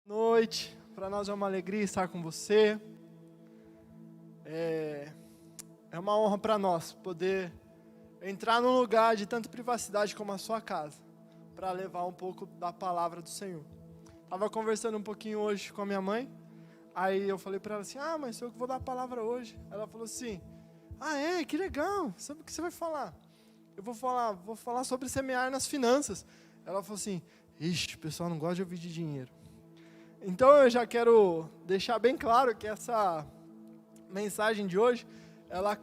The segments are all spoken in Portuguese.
Noite, para nós é uma alegria estar com você. É uma honra para nós poder entrar num lugar de tanta privacidade como a sua casa, para levar um pouco da palavra do Senhor. Estava conversando um pouquinho hoje com a minha mãe, aí eu falei para ela assim, mas eu que vou dar a palavra hoje. Ela falou assim, que legal, sabe o que você vai falar? Eu vou falar sobre semear nas finanças. Ela falou assim, o pessoal não gosta de ouvir de dinheiro. Então eu já quero deixar bem claro que essa mensagem de hoje, ela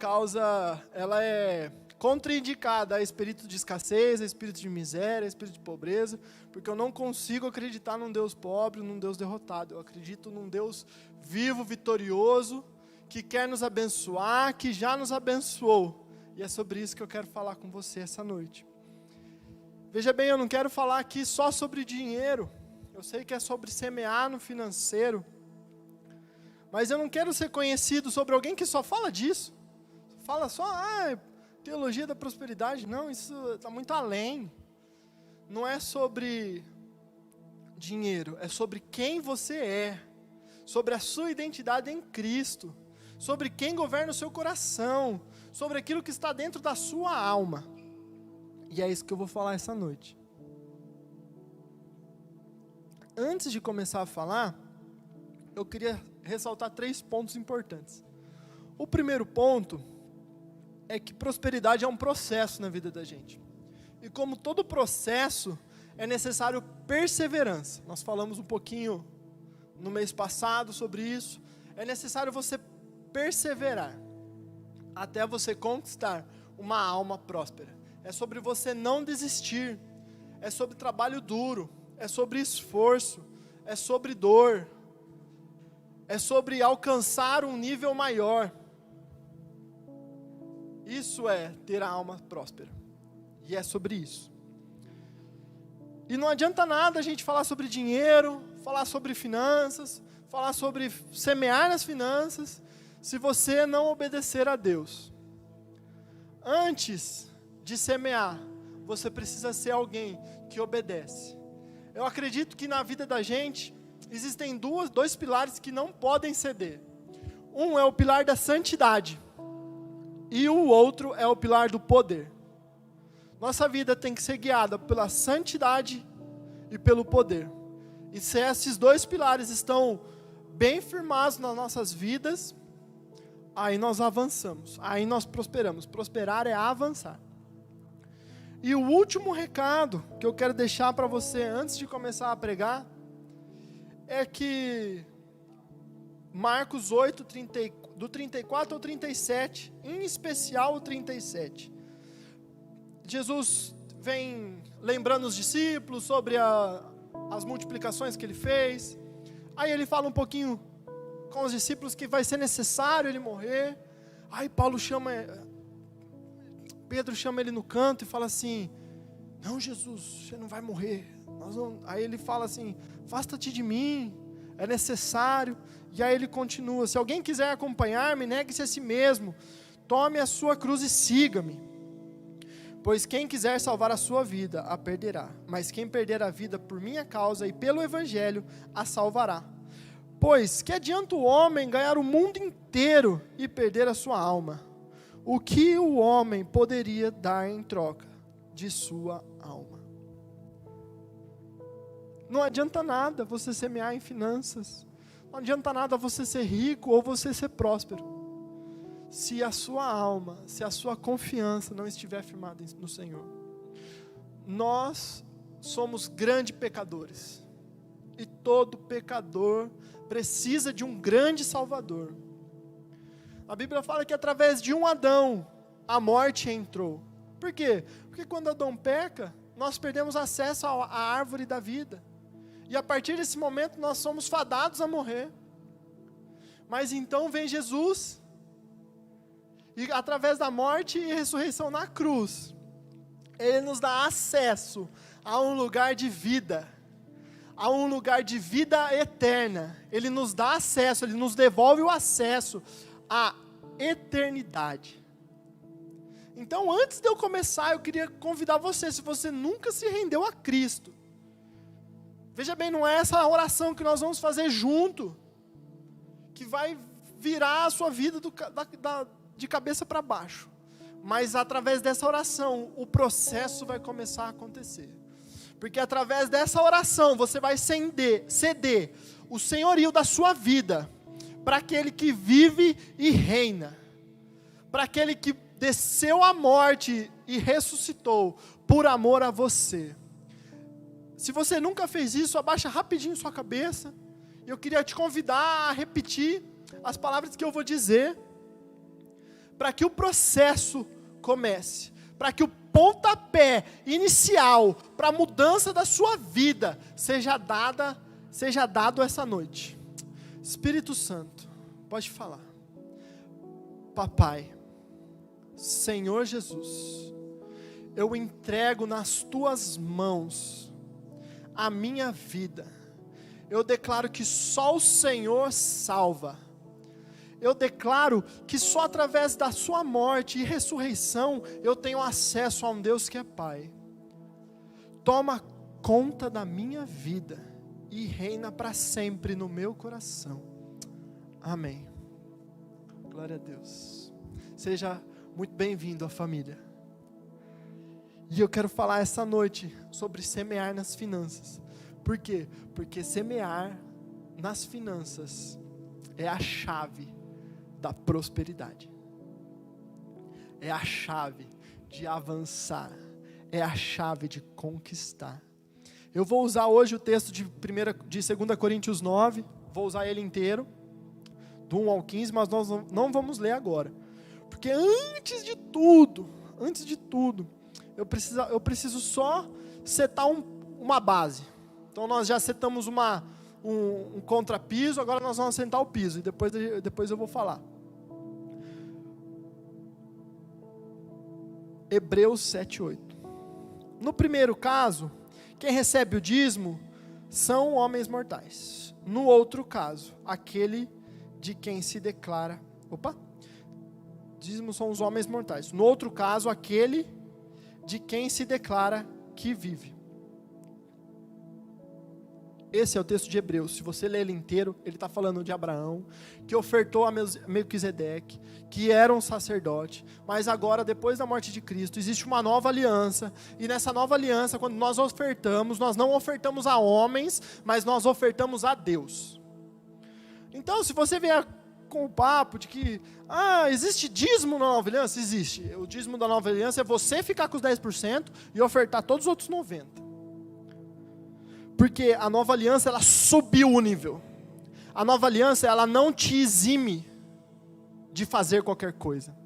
é contraindicada a espírito de escassez, a espírito de miséria, a espírito de pobreza, porque eu não consigo acreditar num Deus pobre, num Deus derrotado. Eu acredito num Deus vivo, vitorioso, que quer nos abençoar, que já nos abençoou. E é sobre isso que eu quero falar com você essa noite. Veja bem, eu não quero falar aqui só sobre dinheiro. Eu sei que é sobre semear no financeiro, mas eu não quero ser conhecido sobre alguém que só fala disso. Fala só, teologia da prosperidade. Não, isso está muito além. Não é sobre dinheiro, é sobre quem você é, sobre a sua identidade em Cristo, sobre quem governa o seu coração, sobre aquilo que está dentro da sua alma. E é isso que eu vou falar essa noite. Antes de começar a falar, eu queria ressaltar 3 pontos importantes. O primeiro ponto é que prosperidade é um processo na vida da gente. E como todo processo, é necessário perseverança. Nós falamos um pouquinho no mês passado sobre isso. É necessário você perseverar até você conquistar uma alma próspera. É sobre você não desistir. É sobre trabalho duro. É sobre esforço, é sobre dor, é sobre alcançar um nível maior. Isso é ter a alma próspera, e é sobre isso. E não adianta nada a gente falar sobre dinheiro, falar sobre finanças, falar sobre semear nas finanças, se você não obedecer a Deus. Antes de semear, você precisa ser alguém que obedece. Eu acredito que na vida da gente, existem dois pilares que não podem ceder. Um é o pilar da santidade, e o outro é o pilar do poder. Nossa vida tem que ser guiada pela santidade e pelo poder. E se esses 2 pilares estão bem firmados nas nossas vidas, aí nós avançamos, aí nós prosperamos. Prosperar é avançar. E o último recado que eu quero deixar para você antes de começar a pregar é que Marcos 8, do 34 ao 37, em especial o 37. Jesus vem lembrando os discípulos sobre as multiplicações que ele fez. Aí ele fala um pouquinho com os discípulos que vai ser necessário ele morrer. Aí Pedro chama ele no canto e fala assim, não, Jesus, você não vai morrer. Aí ele fala assim, afasta-te de mim, é necessário. E aí ele continua, se alguém quiser acompanhar-me, negue-se a si mesmo, tome a sua cruz e siga-me. Pois quem quiser salvar a sua vida, a perderá. Mas quem perder a vida por minha causa e pelo evangelho, a salvará. Pois que adianta o homem ganhar o mundo inteiro e perder a sua alma? O que o homem poderia dar em troca de sua alma? Não adianta nada você semear em finanças. Não adianta nada você ser rico ou você ser próspero. Se a sua alma, se a sua confiança não estiver firmada no Senhor. Nós somos grandes pecadores. E todo pecador precisa de um grande Salvador. A Bíblia fala que através de um Adão, a morte entrou. Por quê? Porque quando Adão peca, nós perdemos acesso à árvore da vida. E a partir desse momento, nós somos fadados a morrer. Mas então vem Jesus, e através da morte e ressurreição na cruz, Ele nos dá acesso a um lugar de vida, a um lugar de vida eterna. Ele nos dá acesso, Ele nos devolve o acesso a eternidade. Então, antes de eu começar, eu queria convidar você, se você nunca se rendeu a Cristo, Veja bem, não é essa oração que nós vamos fazer junto, que vai virar a sua vida de cabeça para baixo. Mas através dessa oração, o processo vai começar a acontecer. Porque através dessa oração, você vai ceder o senhorio da sua vida para aquele que vive e reina. Para aquele que desceu à morte e ressuscitou por amor a você. Se você nunca fez isso, abaixa rapidinho sua cabeça. Eu queria te convidar a repetir as palavras que eu vou dizer, para que o processo comece, para que o pontapé inicial para a mudança da sua vida seja dado essa noite. Espírito Santo, pode falar. Papai, Senhor Jesus, eu entrego nas tuas mãos a minha vida. Eu declaro que só o Senhor salva. Eu declaro que só através da sua morte e ressurreição eu tenho acesso a um Deus que é Pai. Toma conta da minha vida e reina para sempre no meu coração. Amém. Glória a Deus. Seja muito bem-vindo à família. E eu quero falar essa noite sobre semear nas finanças. Por quê? Porque semear nas finanças é a chave da prosperidade. É a chave de avançar. É a chave de conquistar. Eu vou usar hoje o texto de 2 Coríntios 9. Vou usar ele inteiro, do 1 ao 15, mas nós não vamos ler agora. Porque antes de tudo, eu preciso só setar uma base. Então nós já setamos um contrapiso, agora nós vamos sentar o piso, e depois eu vou falar. Hebreus 7:8. No primeiro caso, quem recebe o dízimo são homens mortais. No outro caso, aquele de quem se declara... dízimo são os homens mortais. No outro caso, aquele de quem se declara que vive. Esse é o texto de Hebreus. Se você ler ele inteiro, ele está falando de Abraão, que ofertou a Melquisedeque, que era um sacerdote, mas agora, depois da morte de Cristo, existe uma nova aliança, e nessa nova aliança, quando nós ofertamos, nós não ofertamos a homens, mas nós ofertamos a Deus. Então, se você vier com o papo de que, existe dízimo na nova aliança? Existe. O dízimo da nova aliança é você ficar com os 10% e ofertar todos os outros 90%. Porque a nova aliança, ela subiu o nível. A nova aliança, ela não te exime de fazer qualquer coisa.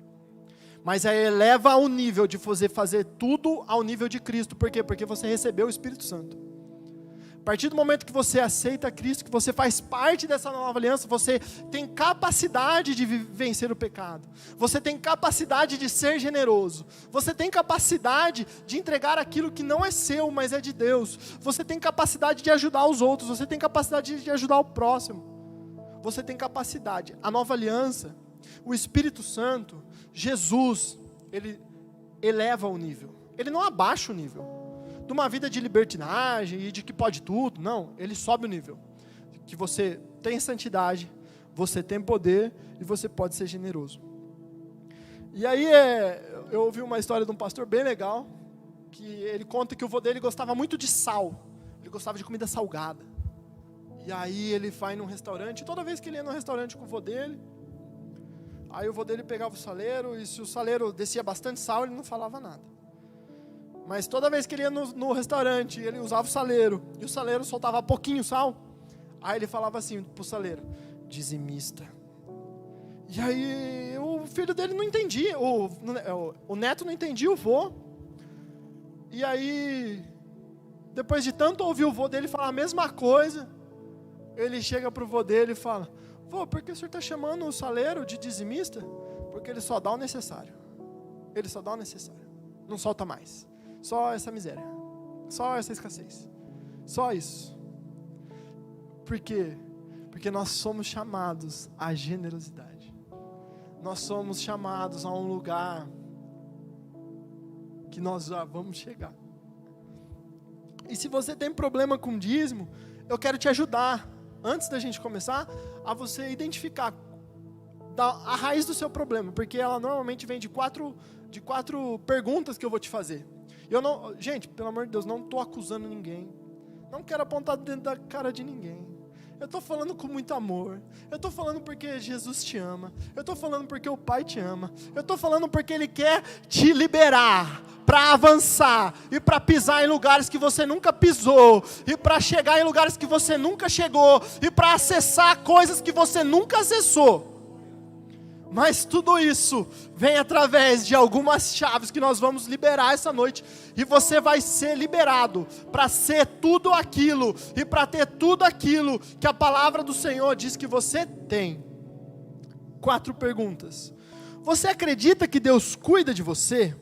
Mas ela eleva o nível de fazer tudo ao nível de Cristo. Por quê? Porque você recebeu o Espírito Santo. A partir do momento que você aceita Cristo, que você faz parte dessa nova aliança, você tem capacidade de vencer o pecado. Você tem capacidade de ser generoso. Você tem capacidade de entregar aquilo que não é seu, mas é de Deus. Você tem capacidade de ajudar os outros. Você tem capacidade de ajudar o próximo. Você tem capacidade. A nova aliança, o Espírito Santo, Jesus, ele eleva o nível. Ele não abaixa o nível. De uma vida de libertinagem e de que pode tudo, não, ele sobe o nível, que você tem santidade, você tem poder e você pode ser generoso. E aí eu ouvi uma história de um pastor bem legal, que ele conta que o vô dele gostava muito de sal, ele gostava de comida salgada, e aí ele vai num restaurante, e toda vez que ele ia no restaurante com o vô dele, aí o vô dele pegava o saleiro, e se o saleiro descia bastante sal, ele não falava nada. Mas toda vez que ele ia no restaurante, ele usava o saleiro, e o saleiro soltava pouquinho sal, aí ele falava assim pro saleiro, dizimista. E aí o filho dele não entendia, o neto não entendia o vô. E aí, depois de tanto ouvir o vô dele falar a mesma coisa, ele chega pro vô dele e fala, vô, por que o senhor está chamando o saleiro de dizimista? Porque ele só dá o necessário. Ele só dá o necessário, não solta mais. Só essa miséria, só essa escassez, só isso. Por quê? Porque nós somos chamados à generosidade. Nós somos chamados a um lugar que nós já vamos chegar. E se você tem problema com dízimo, eu quero te ajudar, antes da gente começar, a você identificar a raiz do seu problema, porque ela normalmente vem de quatro perguntas que eu vou te fazer. Gente, pelo amor de Deus, não estou acusando ninguém, não quero apontar dentro da cara de ninguém. Eu estou falando com muito amor. Eu estou falando porque Jesus te ama. Eu estou falando porque o Pai te ama. Eu estou falando porque Ele quer te liberar para avançar e para pisar em lugares que você nunca pisou e para chegar em lugares que você nunca chegou e para acessar coisas que você nunca acessou. Mas tudo isso vem através de algumas chaves que nós vamos liberar essa noite. E você vai ser liberado para ser tudo aquilo e para ter tudo aquilo que a palavra do Senhor diz que você tem. 4 perguntas. Você acredita que Deus cuida de você?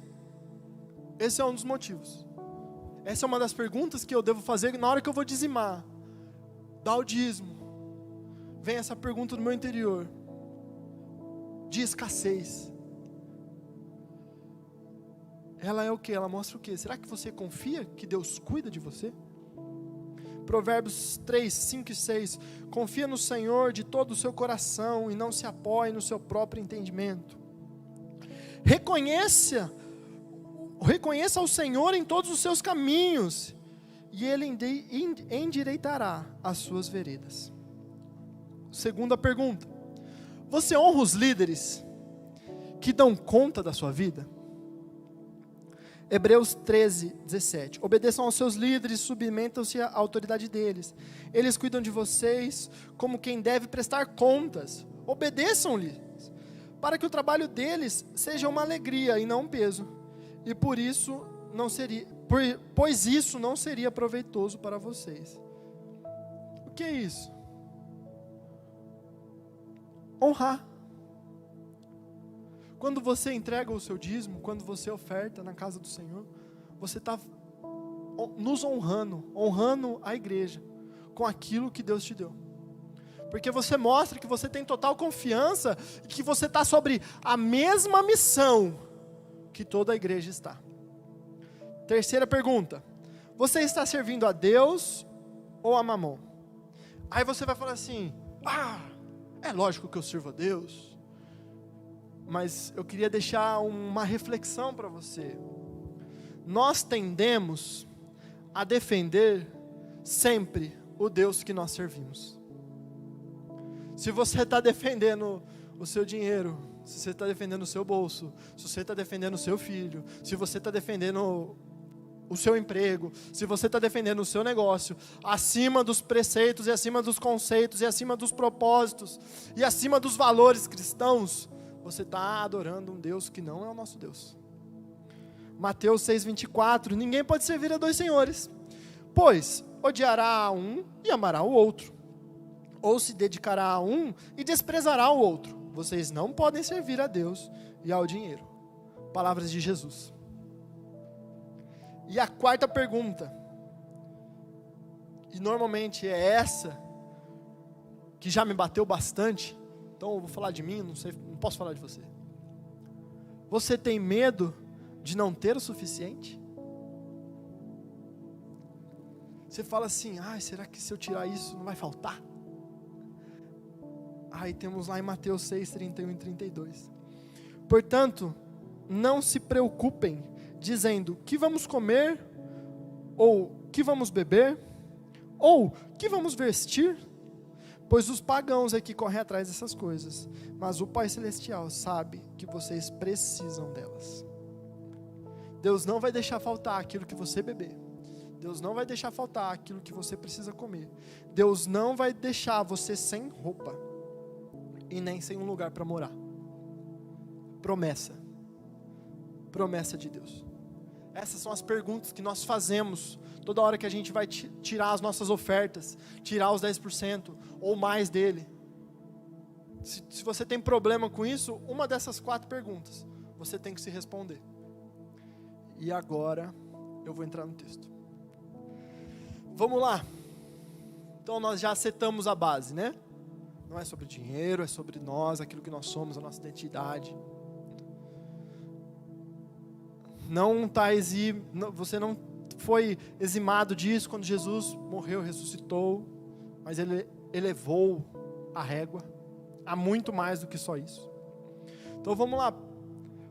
Esse é um dos motivos. Essa é uma das perguntas que eu devo fazer na hora que eu vou dizimar. Dar o dízimo. Vem essa pergunta no meu interior. De escassez. Ela é o quê? Ela mostra o quê? Será que você confia que Deus cuida de você? Provérbios 3, 5 e 6. Confia no Senhor de todo o seu coração e não se apoie no seu próprio entendimento. Reconheça o Senhor em todos os seus caminhos e Ele endireitará as suas veredas. Segunda pergunta. Você honra os líderes que dão conta da sua vida? Hebreus 13, 17. Obedeçam aos seus líderes, submetam-se à autoridade deles. Eles cuidam de vocês como quem deve prestar contas. Obedeçam-lhes, para que o trabalho deles seja uma alegria e não um peso. E pois isso não seria proveitoso para vocês. O que é isso? Honrar. Quando você entrega o seu dízimo, quando você oferta na casa do Senhor, você está nos honrando a igreja, com aquilo que Deus te deu. Porque você mostra que você tem total confiança, e que você está sobre a mesma missão que toda a igreja está. Terceira pergunta, você está servindo a Deus ou a Mamon? Aí você vai falar assim, é lógico que eu sirvo a Deus, mas eu queria deixar uma reflexão para você. Nós tendemos a defender sempre o Deus que nós servimos. Se você está defendendo o seu dinheiro, se você está defendendo o seu bolso, se você está defendendo o seu filho, se você está defendendo o seu emprego, se você está defendendo o seu negócio, acima dos preceitos e acima dos conceitos e acima dos propósitos e acima dos valores cristãos, você está adorando um Deus que não é o nosso Deus. Mateus 6,24, ninguém pode servir a 2 senhores, pois odiará um e amará o outro, ou se dedicará a um e desprezará o outro. Vocês não podem servir a Deus e ao dinheiro. Palavras de Jesus. E a quarta pergunta, e normalmente é essa, que já me bateu bastante, então eu vou falar de mim, não posso falar de você. Você tem medo de não ter o suficiente? Você fala assim, será que se eu tirar isso não vai faltar? Aí temos lá em Mateus 6, 31 e 32. Portanto, não se preocupem, dizendo, que vamos comer, ou que vamos beber, ou que vamos vestir? Pois os pagãos é que correm atrás dessas coisas, mas o Pai Celestial sabe que vocês precisam delas. Deus não vai deixar faltar aquilo que você beber. Deus não vai deixar faltar aquilo que você precisa comer. Deus não vai deixar você sem roupa, e nem sem um lugar para morar. Promessa de Deus. Essas são as perguntas que nós fazemos toda hora que a gente vai tirar as nossas ofertas, tirar os 10% ou mais dele. Se você tem problema com isso, uma dessas 4 perguntas você tem que se responder. E agora eu vou entrar no texto. Vamos lá. Então nós já setamos a base, né? Não é sobre dinheiro, é sobre nós, aquilo que nós somos, a nossa identidade. Você não foi eximado disso quando Jesus morreu, ressuscitou. mas ele elevou a régua a muito mais do que só isso. Então vamos lá,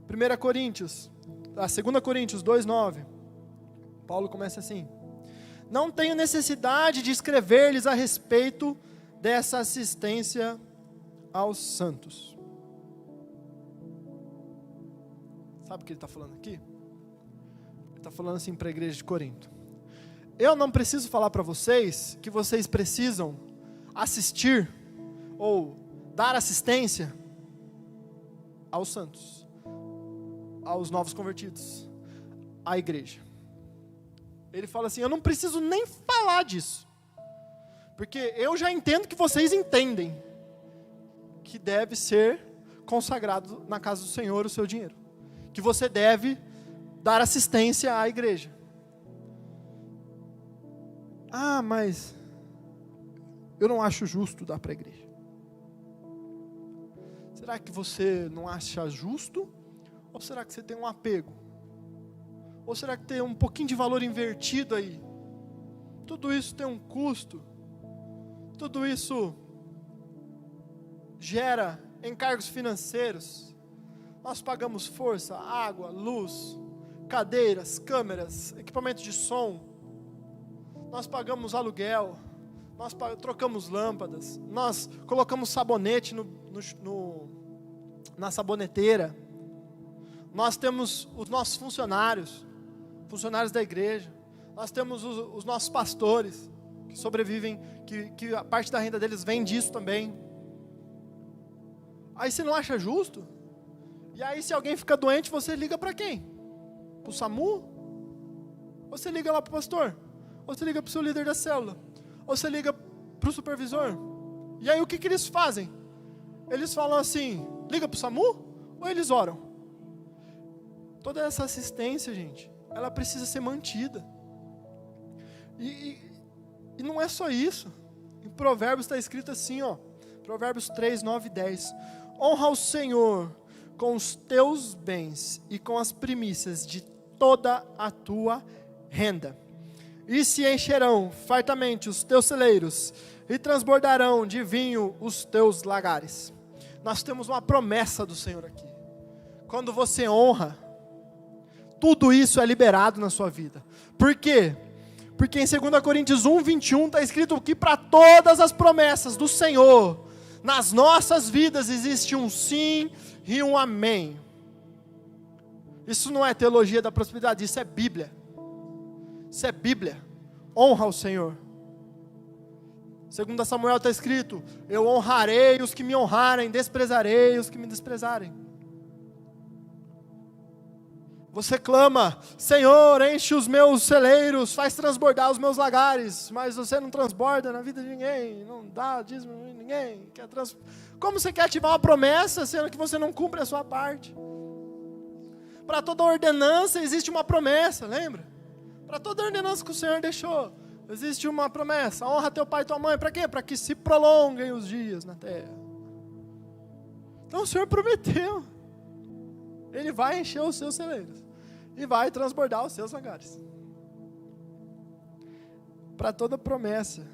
2 Coríntios 2:9, Paulo começa assim: não tenho necessidade de escrever-lhes a respeito dessa assistência aos santos. Sabe o que ele está falando aqui? Ele está falando assim para a igreja de Corinto: eu não preciso falar para vocês que vocês precisam assistir ou dar assistência aos santos, aos novos convertidos, à igreja. Ele fala assim: eu não preciso nem falar disso, porque eu já entendo que vocês entendem que deve ser consagrado na casa do Senhor o seu dinheiro, que você deve dar assistência à igreja. Ah, mas eu não acho justo dar para a igreja. Será que você não acha justo? Ou será que você tem um apego? Ou será que tem um pouquinho de valor invertido aí? Tudo isso tem um custo. Tudo isso gera encargos financeiros. Nós pagamos força, água, luz, cadeiras, câmeras, equipamento de som. Nós pagamos aluguel. Nós trocamos lâmpadas. Nós colocamos sabonete na saboneteira. Nós temos os nossos funcionários da igreja. Nós temos os nossos pastores que sobrevivem, que a parte da renda deles vem disso também. Aí você não acha justo? E aí se alguém fica doente, você liga para quem? Para o SAMU? Ou você liga lá para o pastor? Ou você liga para o seu líder da célula? Ou você liga para o supervisor? E aí o que eles fazem? Eles falam assim: liga para o SAMU? Ou eles oram? Toda essa assistência, gente, ela precisa ser mantida. E não é só isso. Em Provérbios está escrito assim, ó, Provérbios 3, 9 e 10. Honra o Senhor com os teus bens e com as primícias de toda a tua renda. E se encherão fartamente os teus celeiros, e transbordarão de vinho os teus lagares. Nós temos uma promessa do Senhor aqui. Quando você honra, tudo isso é liberado na sua vida. Por quê? Porque em 2 Coríntios 1, 21 está escrito que para todas as promessas do Senhor, nas nossas vidas existe um sim e um amém. Isso não é teologia da prosperidade, isso é Bíblia. Isso é Bíblia. Honra o Senhor. 2 Samuel está escrito: eu honrarei os que me honrarem, desprezarei os que me desprezarem. Você clama: Senhor, enche os meus celeiros, faz transbordar os meus lagares, mas você não transborda na vida de ninguém, não dá dízimo a ninguém. Como você quer ativar uma promessa, sendo que você não cumpre a sua parte? Para toda ordenança existe uma promessa, lembra? Para toda ordenança que o Senhor deixou, existe uma promessa: honra teu pai e tua mãe. Para quê? Para que se prolonguem os dias na terra. Então o Senhor prometeu, Ele vai encher os seus celeiros e vai transbordar os seus lagares. Para toda promessa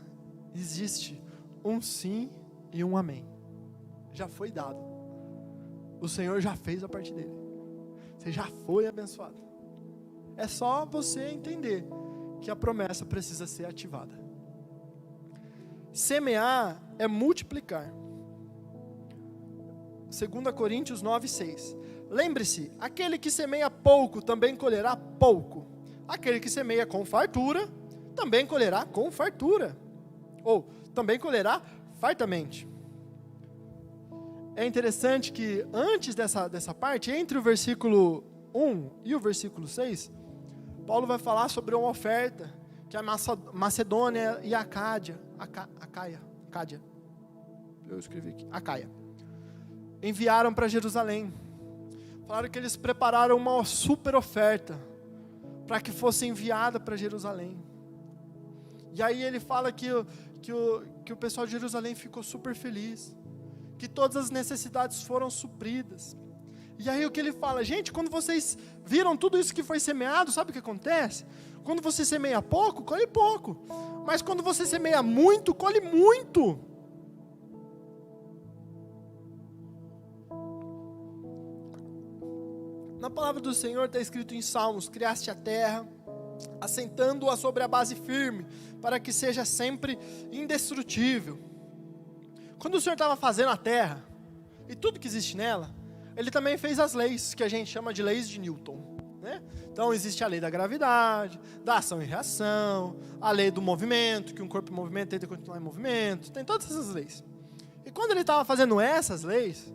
existe um sim e um amém. Já foi dado. O Senhor já fez a parte dele. Você já foi abençoado. É só você entender que a promessa precisa ser ativada. Semear é multiplicar. 2 Coríntios 9, 6. Lembre-se, aquele que semeia pouco também colherá pouco. Aquele que semeia com fartura também colherá com fartura. Ou também colherá fartamente. É interessante que antes dessa parte, entre o versículo 1 e o versículo 6, Paulo vai falar sobre uma oferta que a Macedônia e a Acaia, eu escrevi aqui, Acaia, enviaram para Jerusalém. Falaram que eles prepararam uma super oferta para que fosse enviada para Jerusalém. E aí ele fala que o pessoal de Jerusalém ficou super feliz, que todas as necessidades foram supridas. E aí o que ele fala? Gente, quando vocês viram tudo isso que foi semeado, sabe o que acontece? Quando você semeia pouco, colhe pouco. Mas quando você semeia muito, colhe muito. Na palavra do Senhor está escrito em Salmos: criaste a terra, assentando-a sobre a base firme, para que seja sempre indestrutível. Quando o Senhor estava fazendo a terra, e tudo que existe nela, Ele também fez as leis, que a gente chama de leis de Newton, né? Então existe a lei da gravidade, da ação e reação, a lei do movimento, que um corpo em movimento tem que continuar em movimento, tem todas essas leis. E quando Ele estava fazendo essas leis,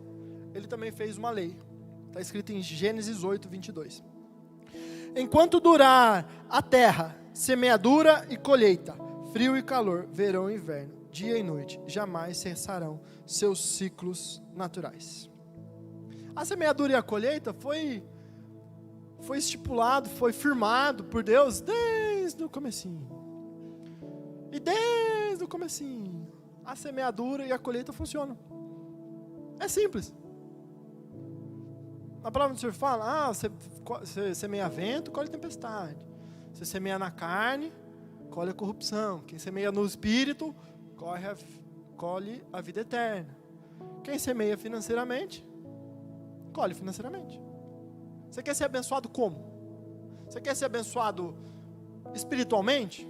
Ele também fez uma lei. Está escrito em Gênesis 8, 22. Enquanto durar a terra, semeadura e colheita, frio e calor, verão e inverno, dia e noite, jamais cessarão seus ciclos naturais. A semeadura e a colheita foi estipulado, foi firmado por Deus desde o comecinho. E desde o comecinho, a semeadura e a colheita funcionam. É simples. A palavra do Senhor fala, você semeia vento, colhe tempestade. Você semeia na carne, colhe a corrupção. Quem semeia no espírito, colhe a vida eterna. Quem semeia financeiramente, colhe financeiramente. Você quer ser abençoado como? Você quer ser abençoado espiritualmente?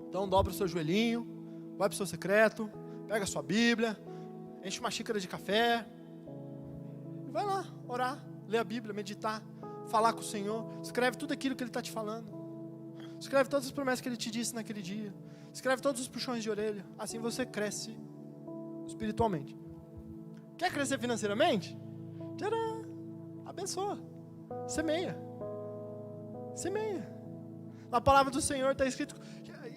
Então dobra o seu joelhinho, vai para o seu secreto, pega a sua Bíblia, enche uma xícara de café, vai lá, orar, ler a Bíblia, meditar, falar com o Senhor, escreve tudo aquilo que Ele está te falando, escreve todas as promessas que Ele te disse naquele dia, escreve todos os puxões de orelha, assim você cresce espiritualmente. Quer crescer financeiramente? Tcharam, abençoa, semeia. Na palavra do Senhor está escrito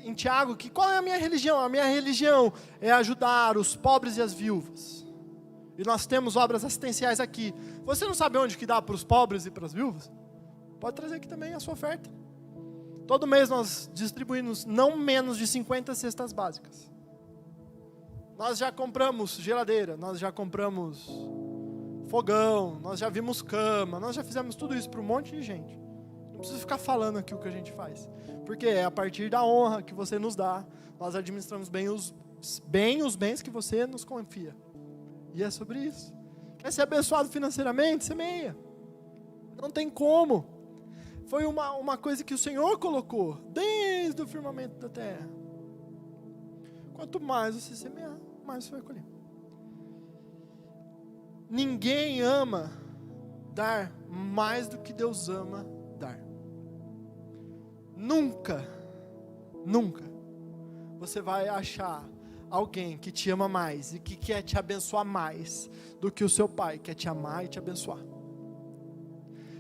em Tiago que qual é a minha religião? A minha religião é ajudar os pobres e as viúvas. E nós temos obras assistenciais aqui. Você não sabe onde que dá para os pobres e para as viúvas? Pode trazer aqui também a sua oferta. Todo mês nós distribuímos não menos de 50 cestas básicas. Nós já compramos geladeira, nós já compramos fogão, nós já vimos cama, nós já fizemos tudo isso para um monte de gente. Não precisa ficar falando aqui o que a gente faz. Porque é a partir da honra que você nos dá, nós administramos bem os bens que você nos confia. E é sobre isso. Quer ser abençoado financeiramente? Semeia. Não tem como. Foi uma coisa que o Senhor colocou desde o firmamento da terra. Quanto mais você semear, mais você vai colher. Ninguém ama dar mais do que Deus ama dar. Nunca você vai achar alguém que te ama mais e que quer te abençoar mais do que o seu pai quer te amar e te abençoar.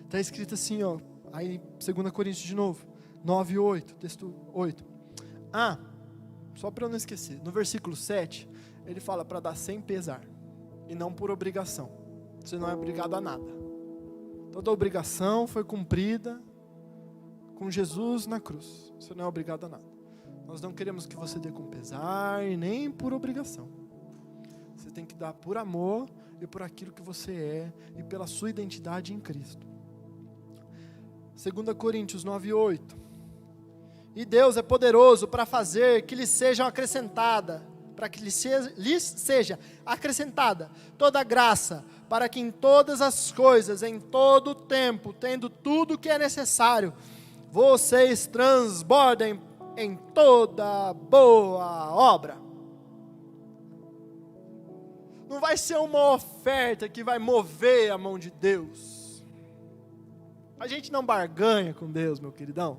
Está escrito assim, ó, aí 2 Coríntios de novo, 9:8, texto 8. Só para eu não esquecer, no versículo 7, ele fala para dar sem pesar e não por obrigação. Você não é obrigado a nada. Toda obrigação foi cumprida com Jesus na cruz. Você não é obrigado a nada. Nós não queremos que você dê com pesar e nem por obrigação. Você tem que dar por amor e por aquilo que você é e pela sua identidade em Cristo. 2 Coríntios 9:8. E Deus é poderoso para fazer que lhes sejam acrescentada, para que lhes seja acrescentada toda a graça, para que em todas as coisas, em todo o tempo, tendo tudo o que é necessário, vocês transbordem em toda boa obra. Não vai ser uma oferta que vai mover a mão de Deus. A gente não barganha com Deus, meu queridão.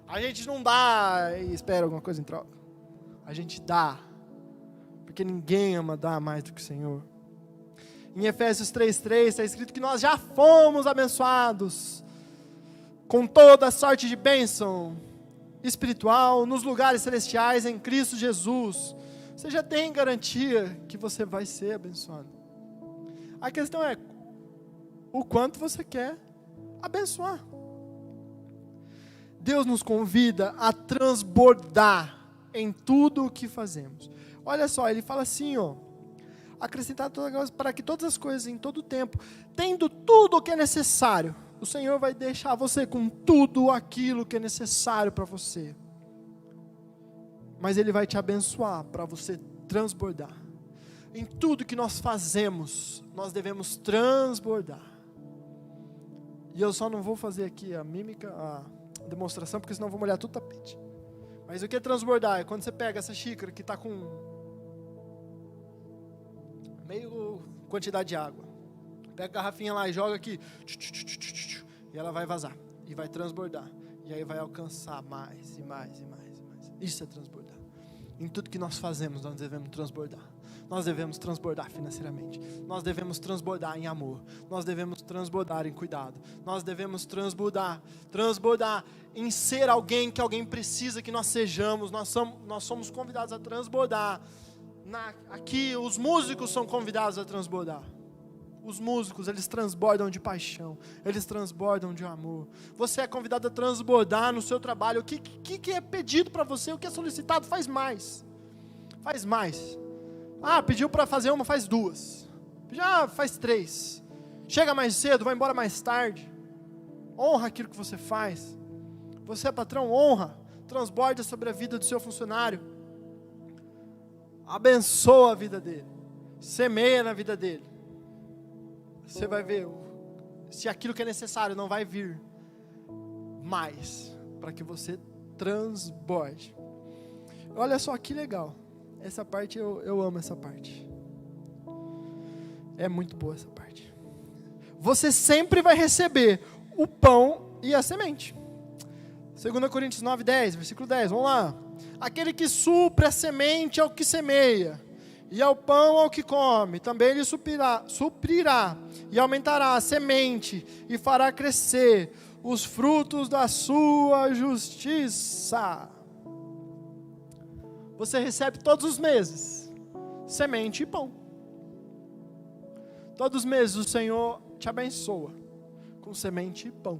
A gente não dá e espera alguma coisa em troca. A gente dá, porque ninguém ama dar mais do que o Senhor. Em Efésios 3:3 está escrito que nós já fomos abençoados com toda sorte de bênção espiritual nos lugares celestiais em Cristo Jesus. Você já tem garantia que você vai ser abençoado. A questão é o quanto você quer abençoar. Deus nos convida a transbordar em tudo o que fazemos. Olha só, ele fala assim, ó: acrescentar todas as coisas, para que todas as coisas em todo o tempo, tendo tudo o que é necessário, o Senhor vai deixar você com tudo aquilo que é necessário para você. Mas Ele vai te abençoar para você transbordar. Em tudo que nós fazemos, nós devemos transbordar. E eu só não vou fazer aqui a mímica, a demonstração, porque senão eu vou molhar todo o tapete. Mas o que é transbordar? É quando você pega essa xícara que está com meio quantidade de água. Pega a garrafinha lá e joga aqui. E ela vai vazar. E vai transbordar. E aí vai alcançar mais e mais e mais e mais. Isso é transbordar. Em tudo que nós fazemos, nós devemos transbordar. Nós devemos transbordar financeiramente. Nós devemos transbordar em amor. Nós devemos transbordar em cuidado. Nós devemos transbordar em ser alguém que alguém precisa que nós sejamos. Nós somos convidados a transbordar. Aqui os músicos são convidados a transbordar. Os músicos, eles transbordam de paixão. Eles transbordam de amor. Você é convidado a transbordar no seu trabalho. O que é pedido para você? O que é solicitado? Faz mais. Faz mais. Pediu para fazer uma, faz duas. Já faz três. Chega mais cedo, vai embora mais tarde. Honra aquilo que você faz. Você é patrão, honra. Transborda sobre a vida do seu funcionário. Abençoa a vida dele. Semeia na vida dele. Você vai ver se aquilo que é necessário não vai vir mais para que você transborde. Olha só que legal. Essa parte eu amo essa parte. É muito boa essa parte. Você sempre vai receber o pão e a semente. 2 Coríntios 9:10, versículo 10, vamos lá. Aquele que supre a semente ao que semeia, e ao pão ao que come, também ele suprirá e aumentará a semente, e fará crescer os frutos da sua justiça. Você recebe todos os meses semente e pão. Todos os meses o Senhor te abençoa com semente e pão.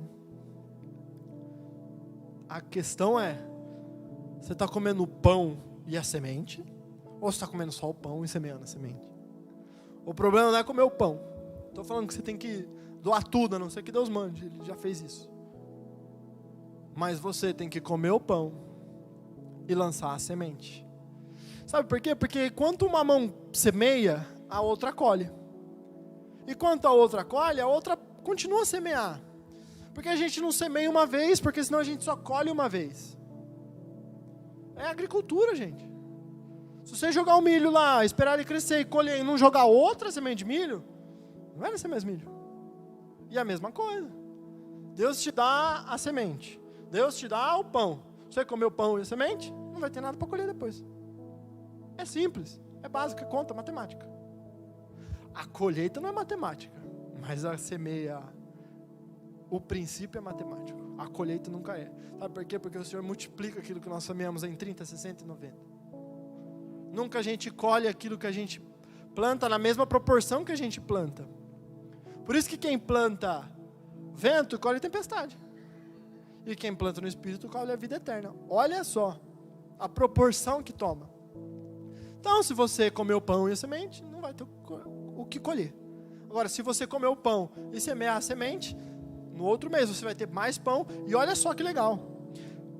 A questão é, você está comendo o pão e a semente? Ou você está comendo só o pão e semeando a semente? O problema não é comer o pão. Estou falando que você tem que doar tudo, a não ser que Deus mande. Ele já fez isso. Mas você tem que comer o pão e lançar a semente. Sabe por quê? Porque quanto uma mão semeia, a outra colhe. E quanto a outra colhe, a outra continua a semear. Porque a gente não semeia uma vez, porque senão a gente só colhe uma vez. É agricultura, gente. Se você jogar o milho lá, esperar ele crescer e colher e não jogar outra semente de milho, não vai nascer mais milho. E a mesma coisa. Deus te dá a semente. Deus te dá o pão. Você comeu o pão e a semente, não vai ter nada para colher depois. É simples, é básico, é conta, matemática. A colheita não é matemática, mas a semeia, o princípio é matemático. A colheita nunca é. Sabe por quê? Porque o Senhor multiplica aquilo que nós semeamos em 30, 60 e 90. Nunca a gente colhe aquilo que a gente planta na mesma proporção que a gente planta. Por isso que quem planta vento, colhe tempestade. E quem planta no Espírito, colhe a vida eterna. Olha só a proporção que toma. Então, se você comer o pão e a semente, não vai ter o que colher. Agora, se você comer o pão e semear a semente, no outro mês você vai ter mais pão. E olha só que legal.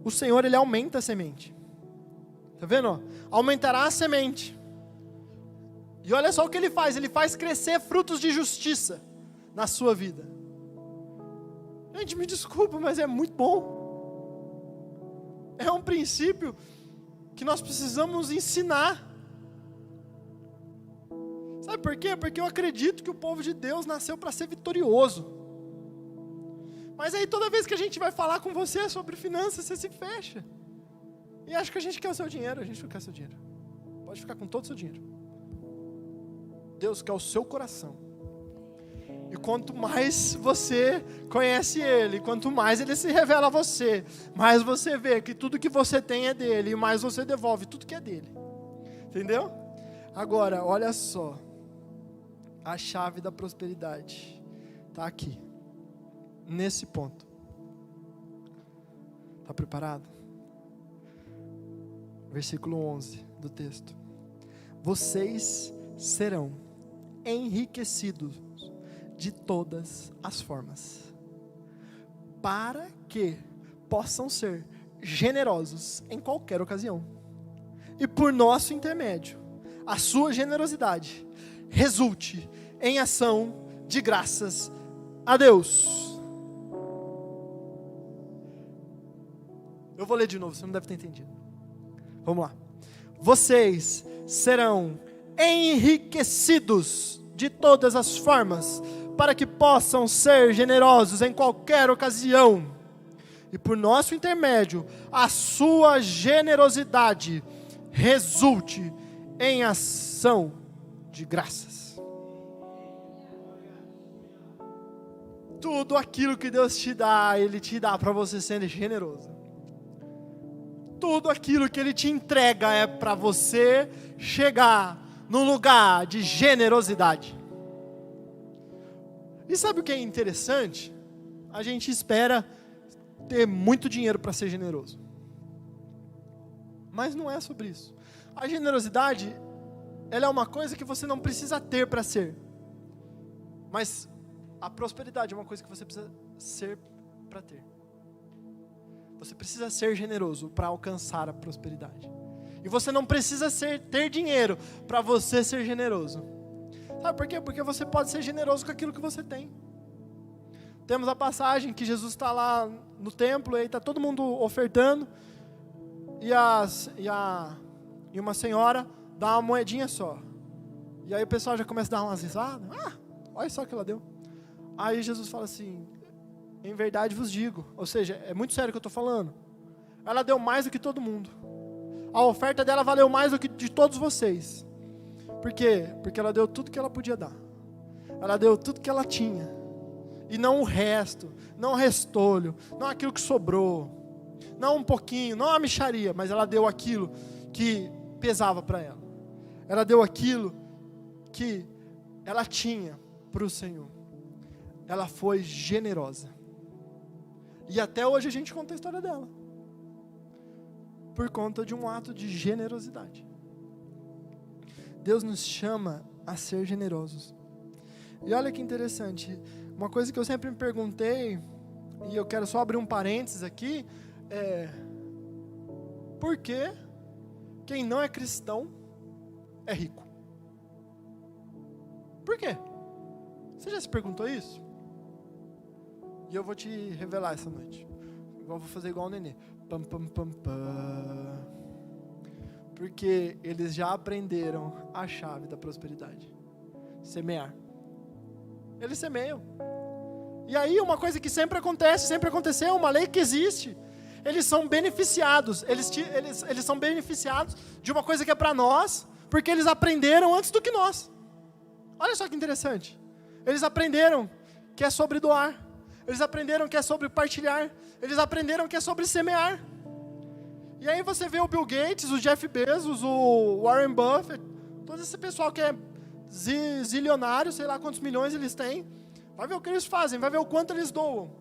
O Senhor, Ele aumenta a semente. Está vendo? Ó? Aumentará a semente. E olha só o que Ele faz. Ele faz crescer frutos de justiça na sua vida. Gente, me desculpa, mas é muito bom. É um princípio que nós precisamos ensinar. Sabe por quê? Porque eu acredito que o povo de Deus nasceu para ser vitorioso. Mas aí toda vez que a gente vai falar com você sobre finanças, você se fecha. E acha que a gente quer o seu dinheiro. A gente não quer o seu dinheiro. Pode ficar com todo o seu dinheiro. Deus quer o seu coração. E quanto mais você conhece Ele, quanto mais Ele se revela a você, mais você vê que tudo que você tem é dele, e mais você devolve tudo que é dele. Entendeu? Agora, olha só. A chave da prosperidade está aqui. Nesse ponto. Está preparado? Versículo 11 do texto. Vocês serão enriquecidos de todas as formas, para que possam ser generosos em qualquer ocasião. E por nosso intermédio, a sua generosidade resulte em ação de graças a Deus. Eu vou ler de novo, você não deve ter entendido. Vamos lá. Vocês serão enriquecidos de todas as formas, para que possam ser generosos em qualquer ocasião. E por nosso intermédio, a sua generosidade resulte em ação de graças. Tudo aquilo que Deus te dá, Ele te dá para você ser generoso. Tudo aquilo que Ele te entrega é para você chegar num lugar de generosidade. E sabe o que é interessante? A gente espera ter muito dinheiro para ser generoso. Mas não é sobre isso. A generosidade, ela é uma coisa que você não precisa ter para ser. Mas a prosperidade é uma coisa que você precisa ser para ter. Você precisa ser generoso para alcançar a prosperidade. E você não precisa ter dinheiro para você ser generoso. Sabe por quê? Porque você pode ser generoso com aquilo que você tem. Temos a passagem que Jesus está lá no templo, e está todo mundo ofertando, e uma senhora dá uma moedinha só. E aí o pessoal já começa a dar umas risadas. Olha só o que ela deu. Aí Jesus fala assim: em verdade vos digo, ou seja, é muito sério o que eu estou falando. Ela deu mais do que todo mundo. A oferta dela valeu mais do que de todos vocês. Por quê? Porque ela deu tudo que ela podia dar. Ela deu tudo que ela tinha. E não o resto, não o restolho, não aquilo que sobrou, não um pouquinho, não a mixaria, mas ela deu aquilo que pesava para ela. Ela deu aquilo que ela tinha para o Senhor. Ela foi generosa. E até hoje a gente conta a história dela. Por conta de um ato de generosidade. Deus nos chama a ser generosos. E olha que interessante, uma coisa que eu sempre me perguntei, e eu quero só abrir um parênteses aqui, por que quem não é cristão é rico? Por quê? Você já se perguntou isso? E eu vou te revelar essa noite. Eu vou fazer igual o Nenê. Pam, pam, pam, pam. Porque eles já aprenderam a chave da prosperidade. Semear. Eles semeiam. E aí uma coisa que sempre acontece, sempre aconteceu, uma lei que existe. Eles são beneficiados. Eles são beneficiados de uma coisa que é para nós, porque eles aprenderam antes do que nós. Olha só que interessante. Eles aprenderam que é sobre doar. Eles aprenderam que é sobre partilhar. Eles aprenderam que é sobre semear. E aí você vê o Bill Gates, o Jeff Bezos, o Warren Buffett, todo esse pessoal que é zilionário, sei lá quantos milhões eles têm. Vai ver o que eles fazem, vai ver o quanto eles doam.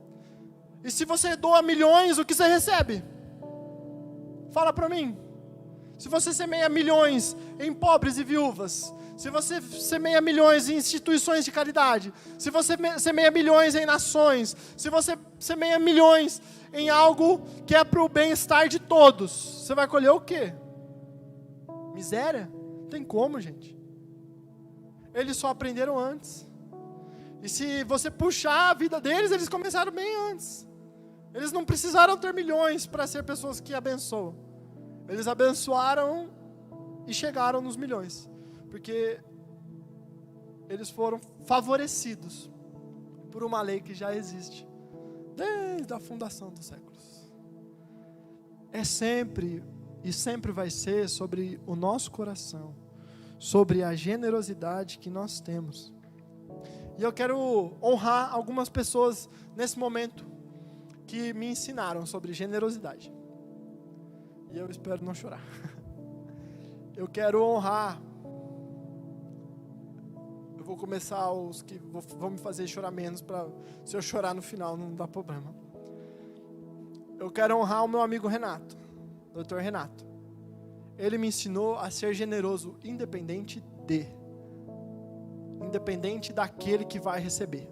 E se você doa milhões, o que você recebe? Fala para mim. Se você semeia milhões em pobres e viúvas, se você semeia milhões em instituições de caridade, se você semeia milhões em nações, se você semeia milhões em algo que é para o bem-estar de todos, você vai colher o quê? Miséria? Não tem como, gente. Eles só aprenderam antes. E se você puxar a vida deles, eles começaram bem antes. Eles não precisaram ter milhões para ser pessoas que abençoam. Eles abençoaram e chegaram nos milhões. Porque eles foram favorecidos por uma lei que já existe desde a fundação dos séculos. É sempre e sempre vai ser sobre o nosso coração, sobre a generosidade que nós temos. E eu quero honrar algumas pessoas nesse momento que me ensinaram sobre generosidade. E eu espero não chorar. Eu quero honrar. Eu vou começar os que vão me fazer chorar menos, para se eu chorar no final não dá problema. Eu quero honrar o meu amigo Renato, Dr. Renato. Ele me ensinou a ser generoso independente independente daquele que vai receber.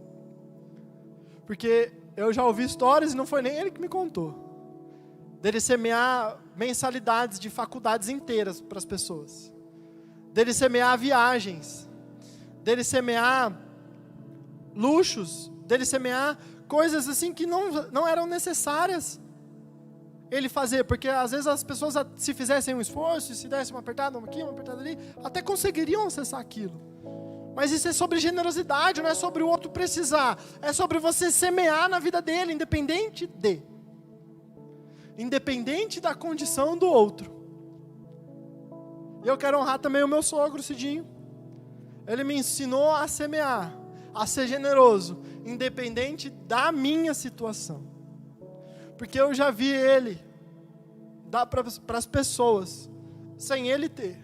Porque eu já ouvi histórias, e não foi nem ele que me contou, dele semear mensalidades de faculdades inteiras para as pessoas, dele semear viagens, dele semear luxos, dele semear coisas assim que não eram necessárias ele fazer, porque às vezes as pessoas, se fizessem um esforço, se dessem uma apertada aqui, uma apertada ali, até conseguiriam acessar aquilo. Mas isso é sobre generosidade, não é sobre o outro precisar, é sobre você semear na vida dele, independente da condição do outro. E eu quero honrar também o meu sogro, Cidinho. Ele me ensinou a semear, a ser generoso, independente da minha situação. Porque eu já vi ele dar para as pessoas, sem ele ter,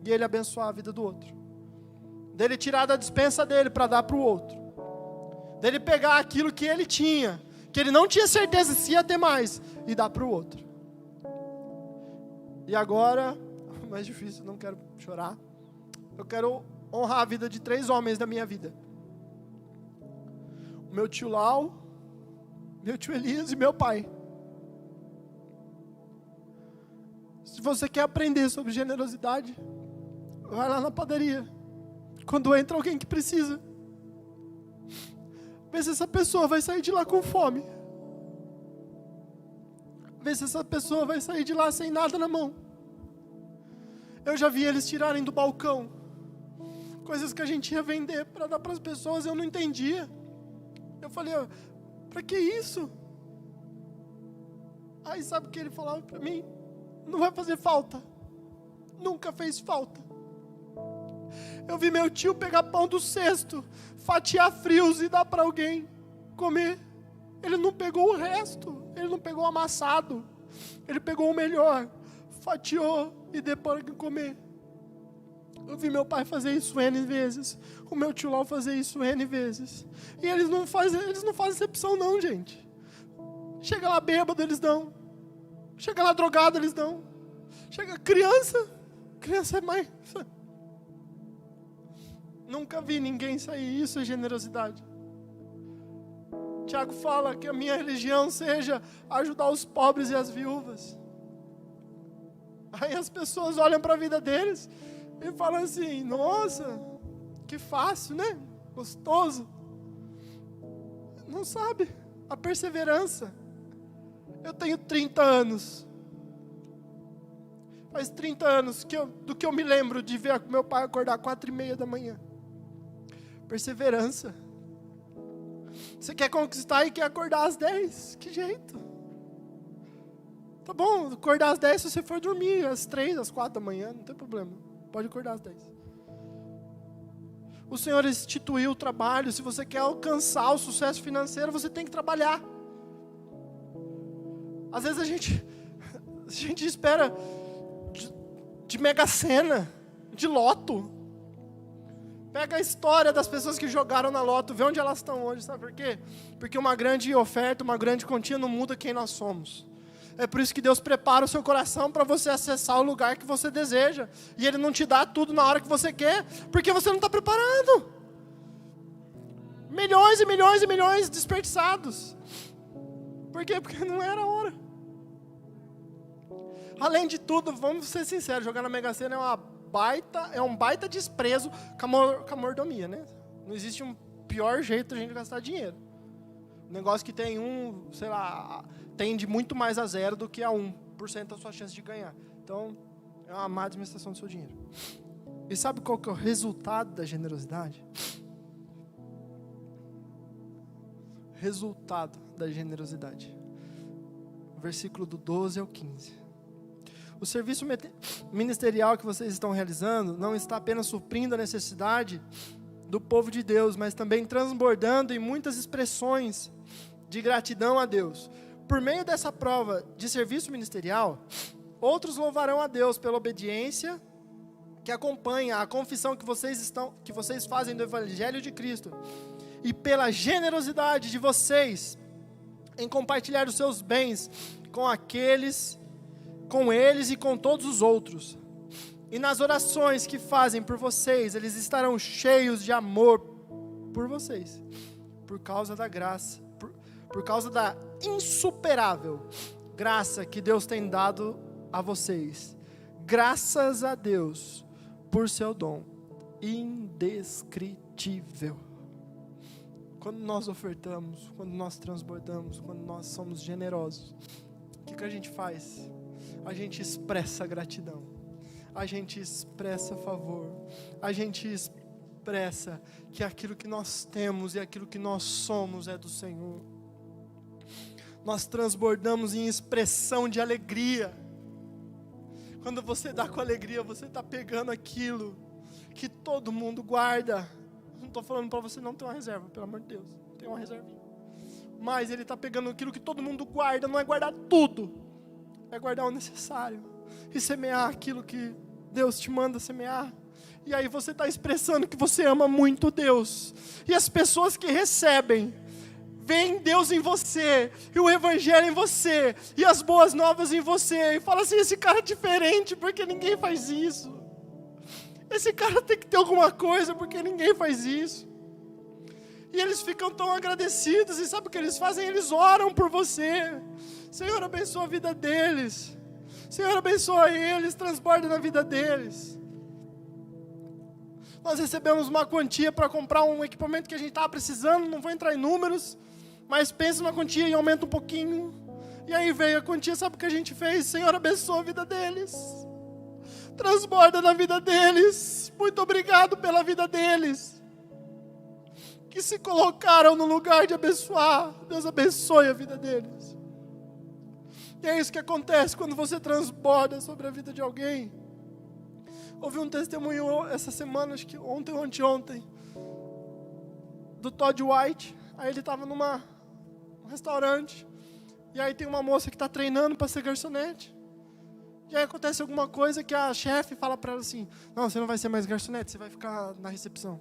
e ele abençoar a vida do outro. Dele tirar da despensa dele para dar para o outro. Dele pegar aquilo que ele tinha, que ele não tinha certeza se ia ter mais, e dar para o outro. E agora, mais difícil, não quero chorar, eu quero honrar a vida de 3 homens da minha vida. O meu tio Lau, meu tio Elias e meu pai. Se você quer aprender sobre generosidade, vai lá na padaria. Quando entra alguém que precisa, vê se essa pessoa vai sair de lá com fome. Vê se essa pessoa vai sair de lá sem nada na mão. Eu já vi eles tirarem do balcão coisas que a gente ia vender para dar para as pessoas, eu não entendia. Eu falei, para que isso? Aí sabe o que ele falava para mim? Não vai fazer falta. Nunca fez falta. Eu vi meu tio pegar pão do cesto, fatiar frios e dar para alguém comer. Ele não pegou o resto, ele não pegou o amassado, ele pegou o melhor, fatiou e deu para alguém comer. Eu vi meu pai fazer isso N vezes, o meu tio Lau fazer isso N vezes. E eles não fazem exceção não, gente. Chega lá bêbado, eles dão. Chega lá drogado, eles dão. Chega criança é mais... Nunca vi ninguém sair, isso é generosidade. Tiago fala que a minha religião seja ajudar os pobres e as viúvas. Aí as pessoas olham para a vida deles e falam assim, nossa, que fácil, né? Gostoso. Não sabe a perseverança. Eu tenho 30 anos. Faz 30 anos do que eu me lembro de ver meu pai acordar 4:30 da manhã. Perseverança. Você quer conquistar e quer acordar às 10. Que jeito? Tá bom, acordar às 10 se você for dormir às 3, às 4 da manhã, não tem problema. Pode acordar às 10. O Senhor instituiu o trabalho. Se você quer alcançar o sucesso financeiro, você tem que trabalhar. Às vezes a gente espera de Mega Sena, de loto. Pega a história das pessoas que jogaram na loto, vê onde elas estão hoje, sabe por quê? Porque uma grande oferta, uma grande quantia não muda quem nós somos. É por isso que Deus prepara o seu coração para você acessar o lugar que você deseja. E Ele não te dá tudo na hora que você quer, porque você não está preparado. Milhões e milhões e milhões desperdiçados. Por quê? Porque não era a hora. Além de tudo, vamos ser sinceros, jogar na Mega Sena é um baita desprezo com a mordomia, né? Não existe um pior jeito de a gente gastar dinheiro. Um negócio que tem tende muito mais a 0 do que a 1% da sua chance de ganhar. Então, é uma má administração do seu dinheiro. E sabe qual que é o resultado da generosidade? Resultado da generosidade. Versículo do 12 ao 15. O serviço ministerial que vocês estão realizando não está apenas suprindo a necessidade do povo de Deus, mas também transbordando em muitas expressões de gratidão a Deus. Por meio dessa prova de serviço ministerial, outros louvarão a Deus pela obediência que acompanha a confissão que vocês fazem do Evangelho de Cristo e pela generosidade de vocês em compartilhar os seus bens com eles e com todos os outros. E nas orações que fazem por vocês, eles estarão cheios de amor por vocês, por causa da graça, por causa da insuperável graça que Deus tem dado a vocês. Graças a Deus por seu dom indescritível. Quando nós ofertamos, quando nós transbordamos, quando nós somos generosos, o que a gente faz? A gente expressa gratidão, a gente expressa favor, a gente expressa que aquilo que nós temos e aquilo que nós somos é do Senhor. Nós transbordamos em expressão de alegria. Quando você dá com alegria, você está pegando aquilo que todo mundo guarda. Não estou falando para você não ter uma reserva, pelo amor de Deus, tem uma reservinha. Mas ele está pegando aquilo que todo mundo guarda, não é guardar tudo, é guardar o necessário e semear aquilo que Deus te manda semear. E aí você está expressando que você ama muito Deus. E as pessoas que recebem, veem Deus em você, e o Evangelho em você, e as boas novas em você, e fala assim: esse cara é diferente, porque ninguém faz isso. Esse cara tem que ter alguma coisa, porque ninguém faz isso. E eles ficam tão agradecidos, e sabe o que eles fazem? Eles oram por você. Senhor, abençoa a vida deles. Senhor, abençoa eles, transborda na vida deles. Nós recebemos uma quantia para comprar um equipamento que a gente estava precisando, não vou entrar em números, mas pensa na quantia e aumenta um pouquinho. E aí veio a quantia, sabe o que a gente fez? Senhor, abençoa a vida deles. Transborda na vida deles. Muito obrigado pela vida deles, que se colocaram no lugar de abençoar. Deus abençoe a vida deles. E é isso que acontece quando você transborda sobre a vida de alguém. Houve um testemunho essa semana, acho que ontem ou anteontem, do Todd White. Aí ele estava num restaurante, e aí tem uma moça que está treinando para ser garçonete. E aí acontece alguma coisa que a chefe fala para ela assim: não, você não vai ser mais garçonete, você vai ficar na recepção.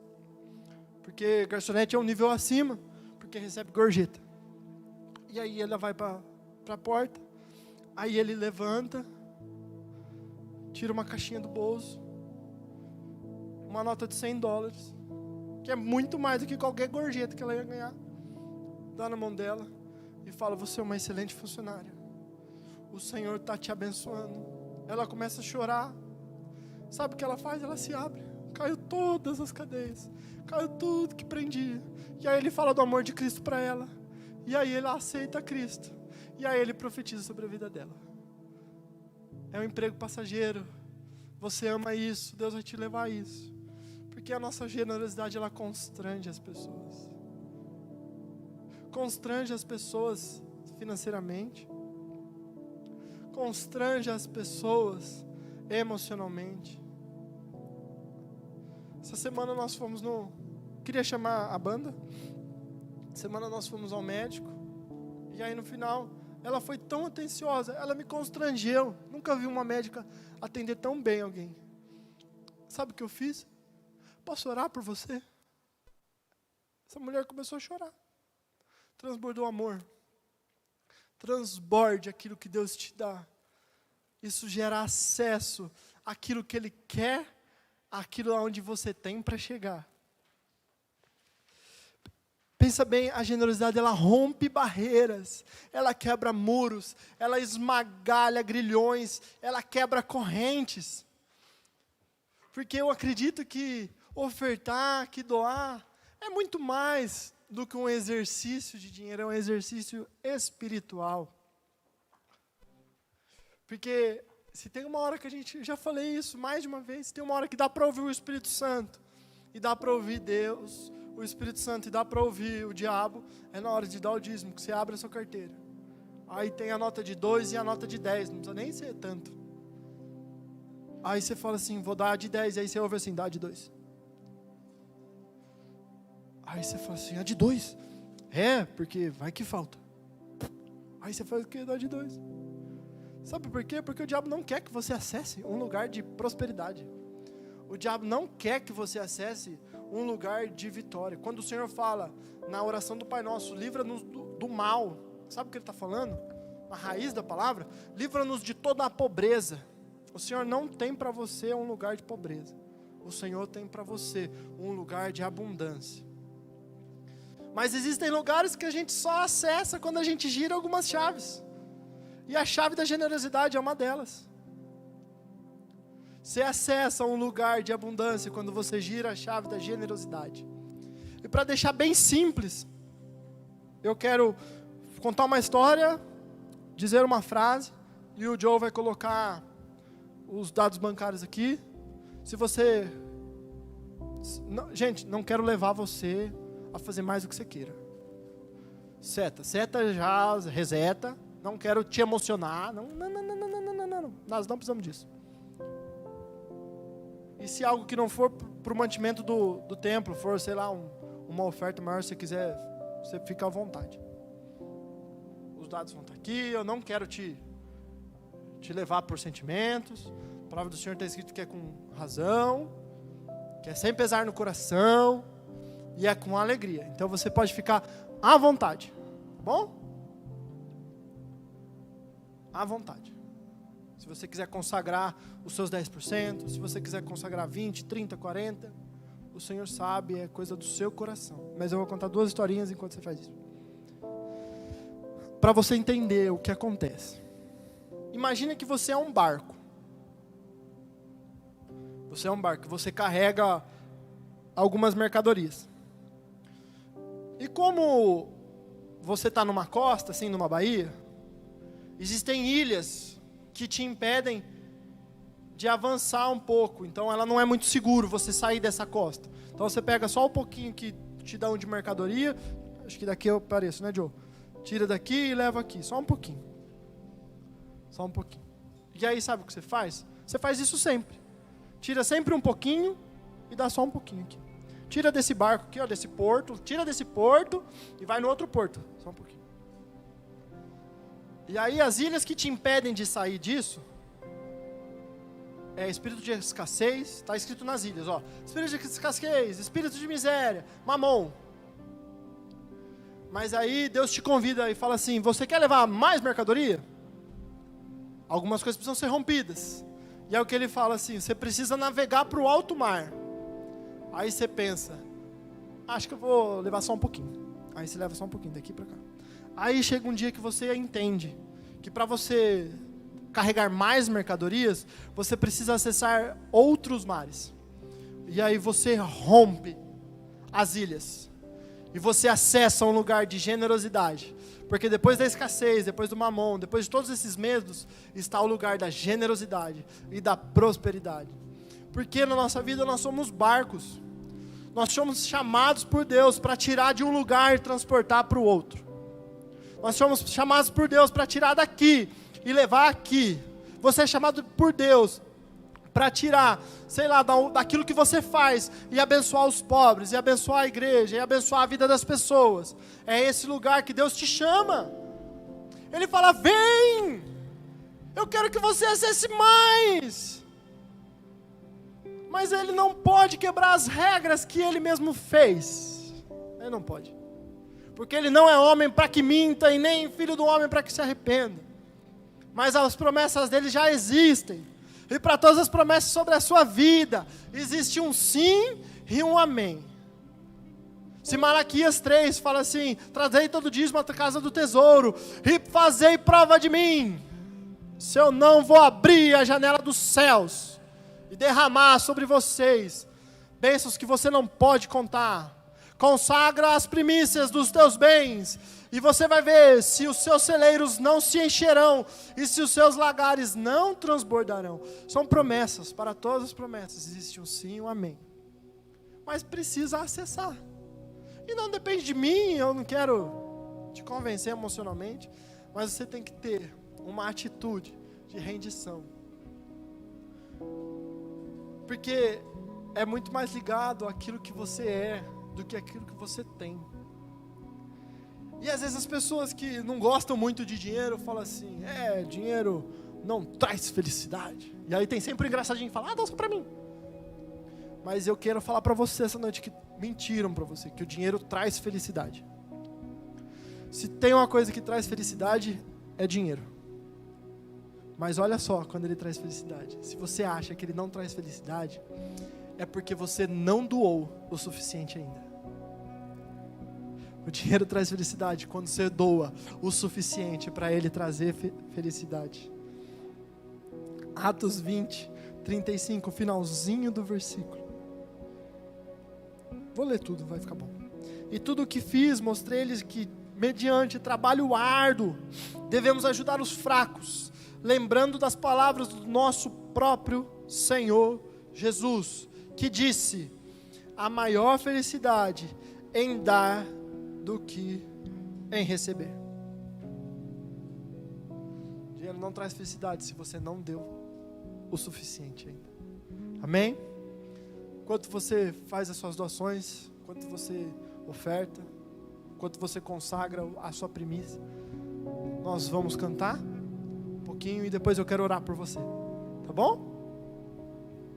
Porque garçonete é um nível acima, porque recebe gorjeta. E aí ela vai para a porta, aí ele levanta, tira uma caixinha do bolso, uma nota de $100, que é muito mais do que qualquer gorjeta que ela ia ganhar, dá na mão dela e fala: você é uma excelente funcionária, o Senhor está te abençoando. Ela começa a chorar. Sabe o que ela faz? Ela se abre. Caiu todas as cadeias, caiu tudo que prendia. E aí ele fala do amor de Cristo para ela, e aí ele aceita Cristo, e aí ele profetiza sobre a vida dela. É um emprego passageiro, você ama isso, Deus vai te levar a isso, porque a nossa generosidade, ela constrange as pessoas. Constrange as pessoas financeiramente, constrange as pessoas emocionalmente. Essa semana nós fomos queria chamar a banda. Semana nós fomos ao médico, e aí no final, ela foi tão atenciosa, ela me constrangeu. Nunca vi uma médica atender tão bem alguém. Sabe o que eu fiz? Posso orar por você? Essa mulher começou a chorar. Transbordou amor. Transborde aquilo que Deus te dá. Isso gera acesso àquilo que Ele quer, àquilo aonde você tem para chegar. Pensa bem, a generosidade, ela rompe barreiras, ela quebra muros, ela esmagalha grilhões, ela quebra correntes. Porque eu acredito que ofertar, que doar, é muito mais do que um exercício de dinheiro, é um exercício espiritual. Porque se tem uma hora que a gente, já falei isso mais de uma vez, tem uma hora que dá para ouvir o Espírito Santo, e dá para ouvir Deus, o Espírito Santo, e dá para ouvir o diabo, é na hora de dar o dízimo, que você abre a sua carteira. Aí tem a nota de 2 e a nota de 10, não precisa nem ser tanto. Aí você fala assim: vou dar a de 10, e aí você ouve assim: dá a de 2. Aí você fala assim: a de 2? É, porque vai que falta. Aí você faz o que? Dá de 2. Sabe por quê? Porque o diabo não quer que você acesse um lugar de prosperidade. O diabo não quer que você acesse um lugar de vitória. Quando o Senhor fala na oração do Pai Nosso: livra-nos do mal, sabe o que Ele está falando? A raiz da palavra: livra-nos de toda a pobreza. O Senhor não tem para você um lugar de pobreza. O Senhor tem para você um lugar de abundância. Mas existem lugares que a gente só acessa quando a gente gira algumas chaves. E a chave da generosidade é uma delas. Você acessa um lugar de abundância quando você gira a chave da generosidade. E para deixar bem simples, eu quero contar uma história, dizer uma frase, e o Joe vai colocar os dados bancários aqui. Se você... Gente, não quero levar você a fazer mais do que você queira. Seta já, reseta. Não quero te emocionar. Não. Nós não precisamos disso. E se algo que não for para o mantimento do templo, for, sei lá, uma oferta maior, se você quiser, você fica à vontade. Os dados vão estar aqui, eu não quero te levar por sentimentos. A palavra do Senhor está escrito que é com razão, que é sem pesar no coração, e é com alegria. Então você pode ficar à vontade, tá bom? À vontade. Se você quiser consagrar os seus 10%, se você quiser consagrar 20, 30, 40, o Senhor sabe, é coisa do seu coração. Mas eu vou contar 2 historinhas enquanto você faz isso. Para você entender o que acontece. Imagina que você é um barco. Você é um barco, você carrega algumas mercadorias. E como você está numa costa, assim, numa baía, existem ilhas que te impedem de avançar um pouco. Então ela não é muito seguro você sair dessa costa. Então você pega só um pouquinho que te dão de mercadoria. Acho que daqui eu pareço, né, Joe? Tira daqui e leva aqui, só um pouquinho. Só um pouquinho. E aí sabe o que você faz? Você faz isso sempre. Tira sempre um pouquinho e dá só um pouquinho aqui. Tira desse barco aqui, ó, desse porto, tira desse porto e vai no outro porto, só um pouquinho. E aí as ilhas que te impedem de sair disso é espírito de escassez, está escrito nas ilhas, ó. Espírito de escassez, espírito de miséria, mamon. Mas aí Deus te convida e fala assim: você quer levar mais mercadoria? Algumas coisas precisam ser rompidas. E é o que ele fala assim: você precisa navegar para o alto mar. Aí você pensa: acho que eu vou levar só um pouquinho. Aí você leva só um pouquinho daqui para cá. Aí chega um dia que você entende que para você carregar mais mercadorias, você precisa acessar outros mares. E aí você rompe as ilhas. E você acessa um lugar de generosidade. Porque depois da escassez, depois do mamon, depois de todos esses medos, está o lugar da generosidade e da prosperidade. Porque na nossa vida nós somos barcos. Nós somos chamados por Deus para tirar de um lugar e transportar para o outro. Nós somos chamados por Deus para tirar daqui e levar aqui. Você é chamado por Deus para tirar, sei lá, daquilo que você faz e abençoar os pobres, e abençoar a igreja, e abençoar a vida das pessoas. É esse lugar que Deus te chama. Ele fala: vem, eu quero que você acesse mais. Mas ele não pode quebrar as regras que ele mesmo fez. Ele não pode. Porque ele não é homem para que minta, e nem filho do homem para que se arrependa. Mas as promessas dele já existem. E para todas as promessas sobre a sua vida, existe um sim e um amém. Se Malaquias 3 fala assim: trazei todo o dízimo à casa do tesouro, e fazei prova de mim, se eu não vou abrir a janela dos céus, e derramar sobre vocês bênçãos que você não pode contar. Consagra as primícias dos teus bens, e você vai ver se os seus celeiros não se encherão, e se os seus lagares não transbordarão. São promessas, para todas as promessas existe um sim e um amém. Mas precisa acessar. E não depende de mim, eu não quero te convencer emocionalmente, mas você tem que ter uma atitude de rendição. Porque é muito mais ligado àquilo que você é do que aquilo que você tem. E às vezes as pessoas que não gostam muito de dinheiro falam assim: dinheiro não traz felicidade. E aí tem sempre um engraçadinho que fala: dá só pra mim. Mas eu quero falar pra você essa noite que mentiram pra você, que o dinheiro traz felicidade. Se tem uma coisa que traz felicidade, é dinheiro. Mas olha só quando ele traz felicidade. Se você acha que ele não traz felicidade, é porque você não doou o suficiente ainda. O dinheiro traz felicidade quando você doa o suficiente para ele trazer felicidade. Atos 20, 35, finalzinho do versículo. Vou ler tudo, vai ficar bom. E tudo o que fiz, mostrei-lhes que, mediante trabalho árduo, devemos ajudar os fracos, lembrando das palavras do nosso próprio Senhor Jesus, que disse: há maior felicidade em dar do que em receber. O dinheiro não traz felicidade se você não deu o suficiente ainda. Amém? Enquanto você faz as suas doações, enquanto você oferta, enquanto você consagra a sua primícia, nós vamos cantar um pouquinho e depois eu quero orar por você, tá bom?